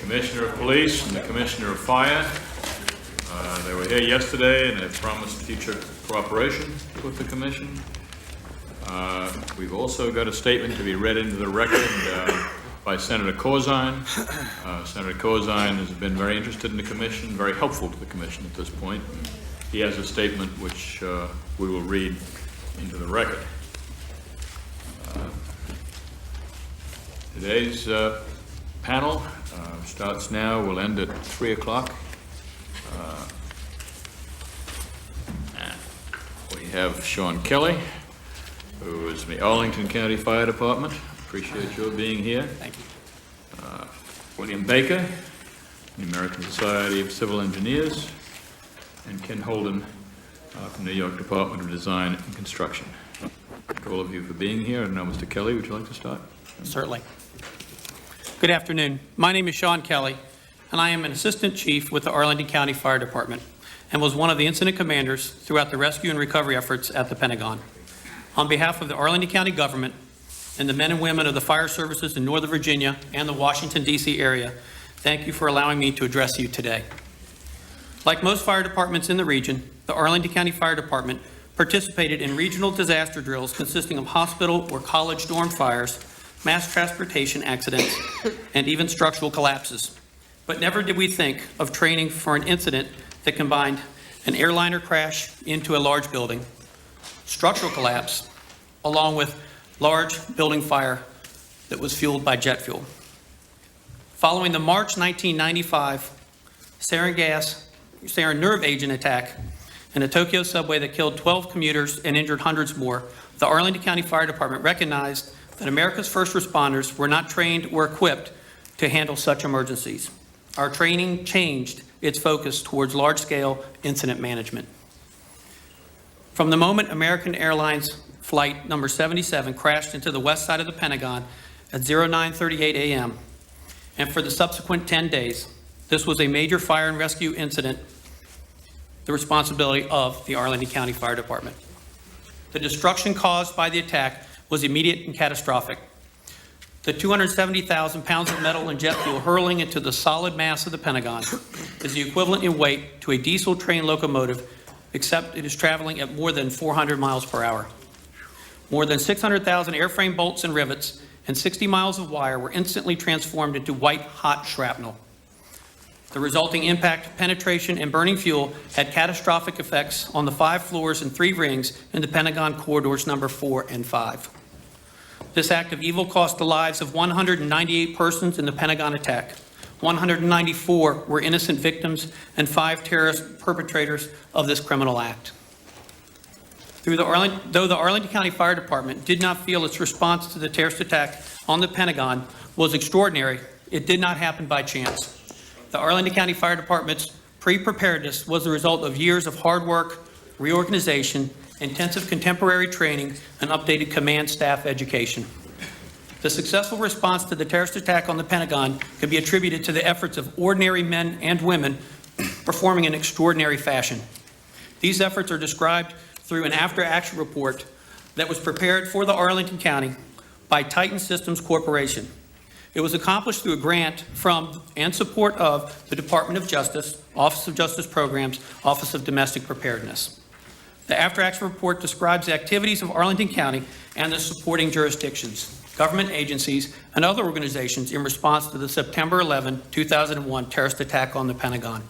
Commissioner of Police and the Commissioner of Fire. They were here yesterday and have promised future cooperation with the Commission. We've also got a statement to be read into the record by Senator Corzine. Senator Corzine has been very interested in the Commission, very helpful to the Commission at this point. He has a statement which we will read into the record. Today's panel starts now, will end at 3 o'clock. We have Shawn Kelley, who is from the Arlington County Fire Department. Appreciate your being here. Thank you. William Baker, the American Society of Civil Engineers, and Ken Holden from the New York Department of Design and Construction. Thank all of you for being here. And now, Mr. Kelley, would you like to start? Certainly. Good afternoon. My name is Shawn Kelley, and I am an Assistant Chief with the Arlington County Fire Department and was one of the incident commanders throughout the rescue and recovery efforts at the Pentagon. On behalf of the Arlington County government and the men and women of the fire services in Northern Virginia and the Washington, D.C. area, thank you for allowing me to address you today. Like most fire departments in the region, the Arlington County Fire Department participated in regional disaster drills consisting of hospital or college dorm fires, mass transportation accidents, and even structural collapses. But never did we think of training for an incident that combined an airliner crash into a large building, structural collapse, along with large building fire that was fueled by jet fuel. Following the March 1995 sarin nerve agent attack in a Tokyo subway that killed 12 commuters and injured hundreds more, the Arlington County Fire Department recognized that America's first responders were not trained or equipped to handle such emergencies. Our training changed its focus towards large-scale incident management. From the moment American Airlines Flight number 77 crashed into the west side of the Pentagon at 09:38 a.m., and for the subsequent 10 days, this was a major fire and rescue incident, the responsibility of the Arlington County Fire Department. The destruction caused by the attack was immediate and catastrophic. The 270,000 pounds of metal and jet fuel hurling into the solid mass of the Pentagon is the equivalent in weight to a diesel train locomotive, except it is traveling at more than 400 miles per hour. More than 600,000 airframe bolts and rivets and 60 miles of wire were instantly transformed into white-hot shrapnel. The resulting impact, penetration, and burning fuel had catastrophic effects on the 5 floors and 3 rings in the Pentagon corridors number 4 and 5. This act of evil cost the lives of 198 persons in the Pentagon attack. 194 were innocent victims and 5 terrorist perpetrators of this criminal act. Though the Arlington County Fire Department did not feel its response to the terrorist attack on the Pentagon was extraordinary, it did not happen by chance. The Arlington County Fire Department's pre-preparedness was the result of years of hard work, reorganization, intensive contemporary training, and updated command staff education. The successful response to the terrorist attack on the Pentagon can be attributed to the efforts of ordinary men and women performing in extraordinary fashion. These efforts are described through an after-action report that was prepared for the Arlington County by Titan Systems Corporation. It was accomplished through a grant from and support of the Department of Justice, Office of Justice Programs, Office of Domestic Preparedness. The after-action report describes the activities of Arlington County and the supporting jurisdictions, government agencies, and other organizations in response to the September 11, 2001 terrorist attack on the Pentagon.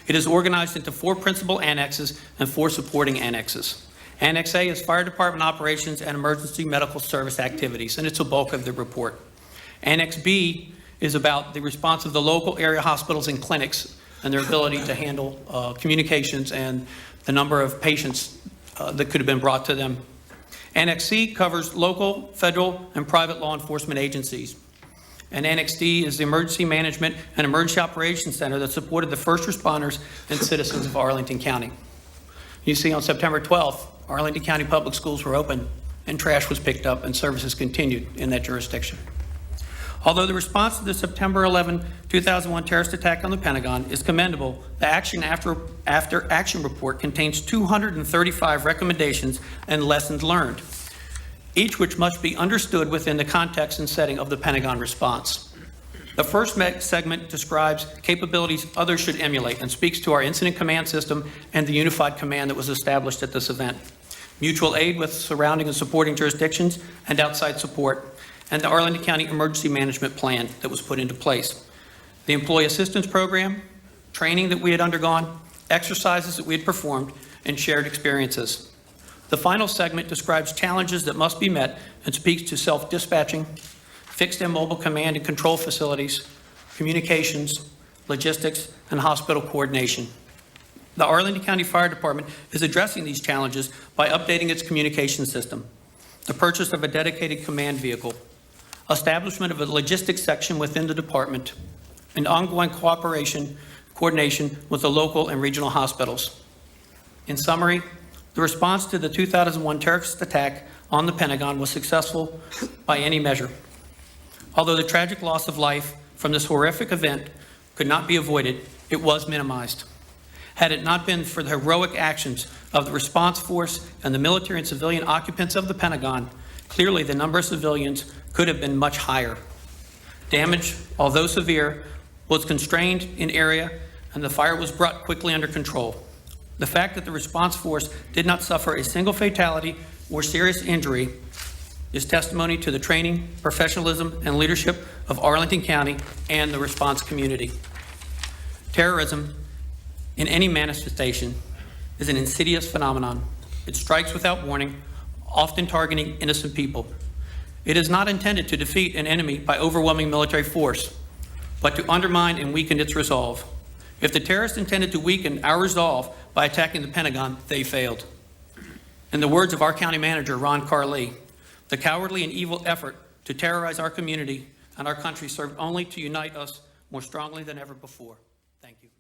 It is organized into 4 principal annexes and 4 supporting annexes. Annex A is Fire Department operations and emergency medical service activities, and it's a bulk of the report. Annex B is about the response of the local area hospitals and clinics and their ability to handle communications and the number of patients that could have been brought to them. Annex C covers local, federal, and private law enforcement agencies. And Annex D is the Emergency Management and Emergency Operations Center that supported the first responders and citizens of Arlington County. You see, on September 12th, Arlington County public schools were open and trash was picked up and services continued in that jurisdiction. Although the response to the September 11, 2001 terrorist attack on the Pentagon is commendable, the Action After Action report contains 235 recommendations and lessons learned, each which must be understood within the context and setting of the Pentagon response. The first segment describes capabilities others should emulate and speaks to our incident command system and the unified command that was established at this event. Mutual aid with surrounding and supporting jurisdictions and outside support, and the Arlington County Emergency Management Plan that was put into place. The Employee Assistance Program, training that we had undergone, exercises that we had performed, and shared experiences. The final segment describes challenges that must be met and speaks to self-dispatching, fixed and mobile command and control facilities, communications, logistics, and hospital coordination. The Arlington County Fire Department is addressing these challenges by updating its communication system, the purchase of a dedicated command vehicle, establishment of a logistics section within the department, and ongoing coordination with the local and regional hospitals. In summary, the response to the 2001 terrorist attack on the Pentagon was successful by any measure. Although the tragic loss of life from this horrific event could not be avoided, it was minimized. Had it not been for the heroic actions of the response force and the military and civilian occupants of the Pentagon, clearly the number of civilians could have been much higher. Damage, although severe, was constrained in area and the fire was brought quickly under control. The fact that the response force did not suffer a single fatality or serious injury is testimony to the training, professionalism, and leadership of Arlington County and the response community. Terrorism, in any manifestation, is an insidious phenomenon. It strikes without warning, often targeting innocent people. It is not intended to defeat an enemy by overwhelming military force, but to undermine and weaken its resolve. If the terrorists intended to weaken our resolve by attacking the Pentagon, they failed. In the words of our county manager, Ron Carlee, the cowardly and evil effort to terrorize our community and our country served only to unite us more strongly than ever before. Thank you.